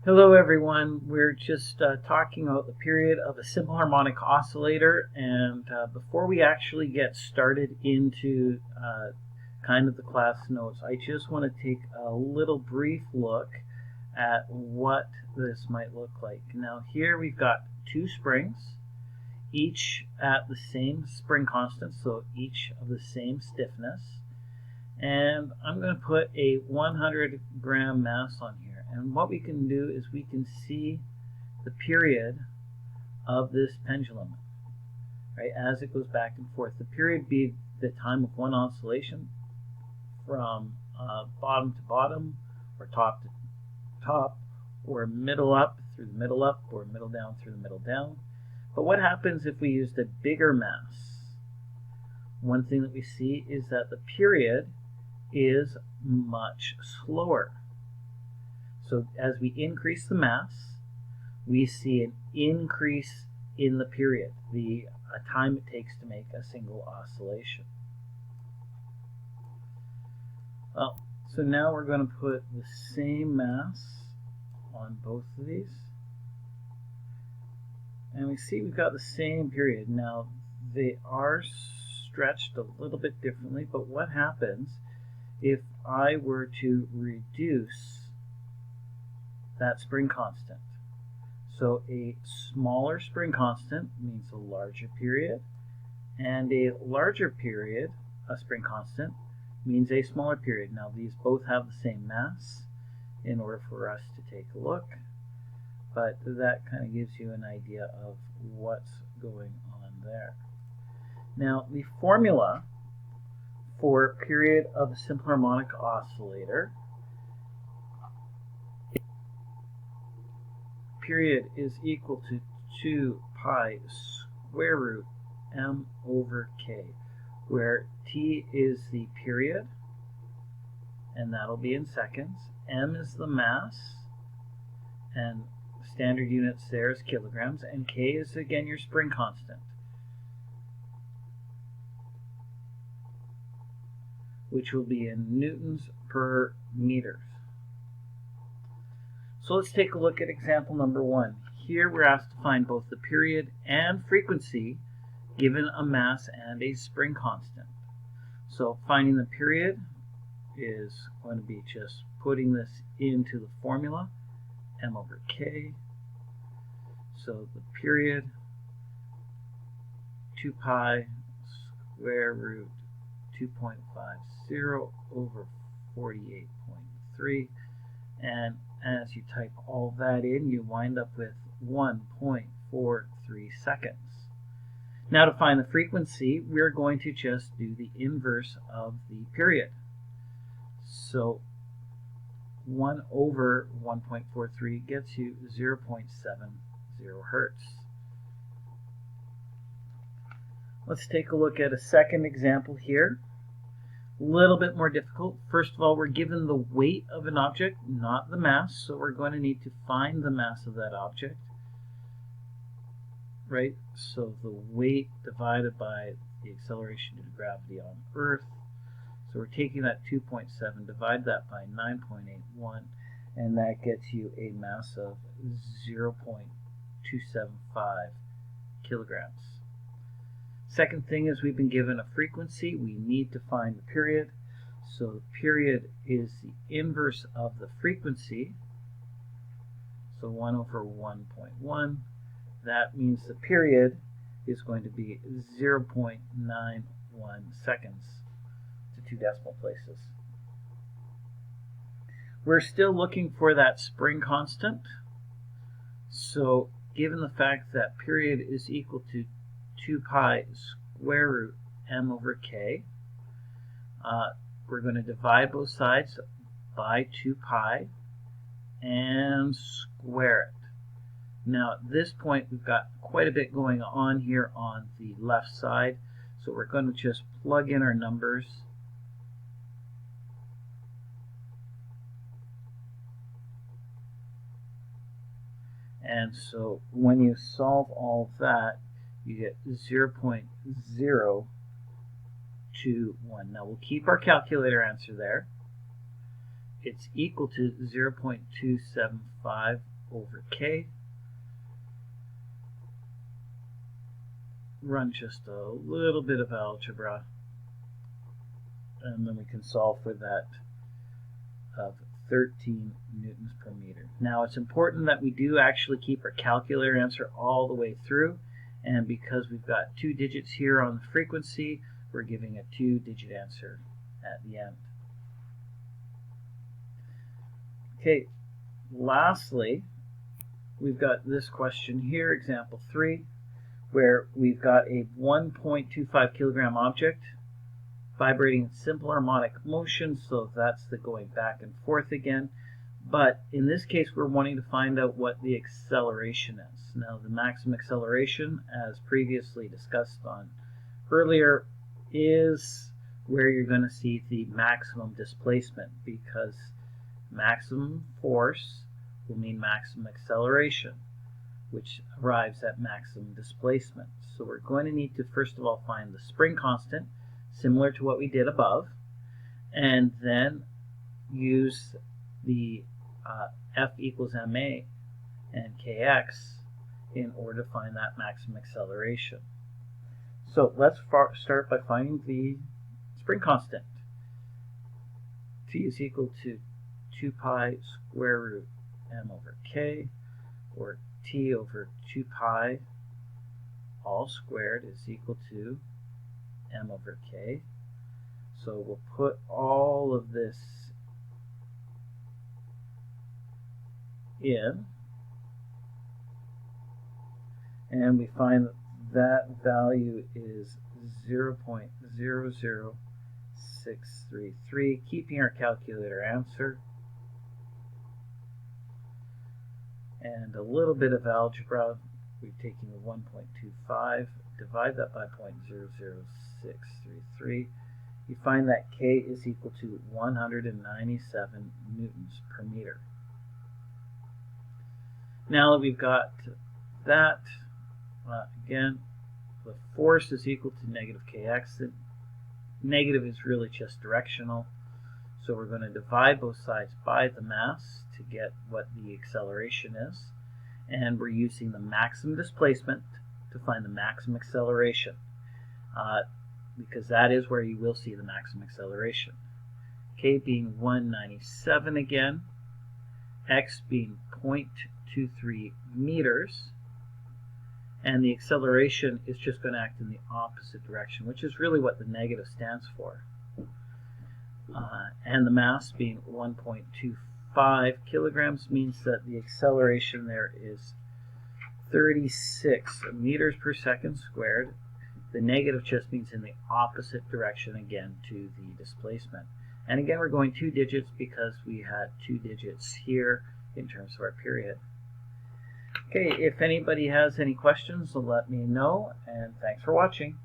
Hello everyone, we're just talking about the period of a simple harmonic oscillator, and before we actually get started into kind of the class notes, I just want to take a little brief look at what this might look like. Now here we've got two springs, each at the same spring constant, so each of the same stiffness, and I'm going to put a 100-gram mass on here. And what we can do is we can see the period of this pendulum, right, as it goes back and forth. The period being the time of one oscillation from bottom to bottom, or top to top, or middle up through the middle up, or middle down through the middle down. But what happens if we used a bigger mass? One thing that we see is that the period is much slower. So as we increase the mass, we see an increase in the period, the time it takes to make a single oscillation. Well, so now we're going to put the same mass on both of these. And we see we've got the same period. Now, they are stretched a little bit differently, but what happens if I were to reduce that spring constant? So a smaller spring constant means a larger period, and a larger period, a spring constant, means a smaller period. Now these both have the same mass in order for us to take a look, but that kind of gives you an idea of what's going on there. Now the formula for period of a simple harmonic oscillator, period is equal to 2 pi square root m over k, where t is the period, and that'll be in seconds, m is the mass, and standard units there is kilograms, and k is again your spring constant, which will be in newtons per meters. So let's take a look at example number 1. Here we're asked to find both the period and frequency given a mass and a spring constant. So finding the period is going to be just putting this into the formula, m over k. So the period, 2 pi square root 2.50 over 48.3, and as you type all that in, you wind up with 1.43 seconds. Now to find the frequency, we're going to just do the inverse of the period. So 1 over 1.43 gets you 0.70 hertz. Let's take a look at a second example here. A little bit more difficult. First of all, we're given the weight of an object, not the mass, so we're going to need to find the mass of that object, right? So the weight divided by the acceleration due to gravity on Earth. So we're taking that 2.7, divide that by 9.81, and that gets you a mass of 0.275 kilograms. Second thing is we've been given a frequency. We need to find the period. So the period is the inverse of the frequency. So 1 over 1.1. That means the period is going to be 0.91 seconds to 2 decimal places. We're still looking for that spring constant. So given the fact that period is equal to 2 pi square root m over k, we're going to divide both sides by 2 pi and square it. Now at this point we've got quite a bit going on here on the left side, so we're going to just plug in our numbers. And so when you solve all that, you get 0.021. Now we'll keep our calculator answer there, it's equal to 0.275 over k. Run just a little bit of algebra, and then we can solve for that of 13 newtons per meter. Now it's important that we do actually keep our calculator answer all the way through, and because we've got 2 digits here on the frequency, we're giving a 2-digit answer at the end. Okay, lastly, we've got this question here, example 3, where we've got a 1.25 kilogram object vibrating in simple harmonic motion, so that's the going back and forth again. But in this case, we're wanting to find out what the acceleration is. Now, the maximum acceleration, as previously discussed on earlier, is where you're going to see the maximum displacement, because maximum force will mean maximum acceleration, which arrives at maximum displacement. So we're going to need to first of all find the spring constant, similar to what we did above, and then use the F equals ma and kx in order to find that maximum acceleration. So let's start by finding the spring constant. T is equal to 2 pi square root m over k, or T over 2 pi all squared is equal to m over k. So we'll put all of this in, and we find that value is 0.00633, keeping our calculator answer. And a little bit of algebra, we're taking the 1.25, divide that by 0.00633. You find that k is equal to 197 newtons per meter. Now that we've got that, again, the force is equal to negative kx. The negative is really just directional, so we're going to divide both sides by the mass to get what the acceleration is, and we're using the maximum displacement to find the maximum acceleration, because that is where you will see the maximum acceleration. K being 197 again, x being 0.23 meters, and the acceleration is just going to act in the opposite direction, which is really what the negative stands for. And the mass being 1.25 kilograms means that the acceleration there is 36 meters per second squared. The negative just means in the opposite direction again to the displacement. And again, we're going 2 digits because we had 2 digits here in terms of our period. Okay, if anybody has any questions, let me know, and thanks for watching.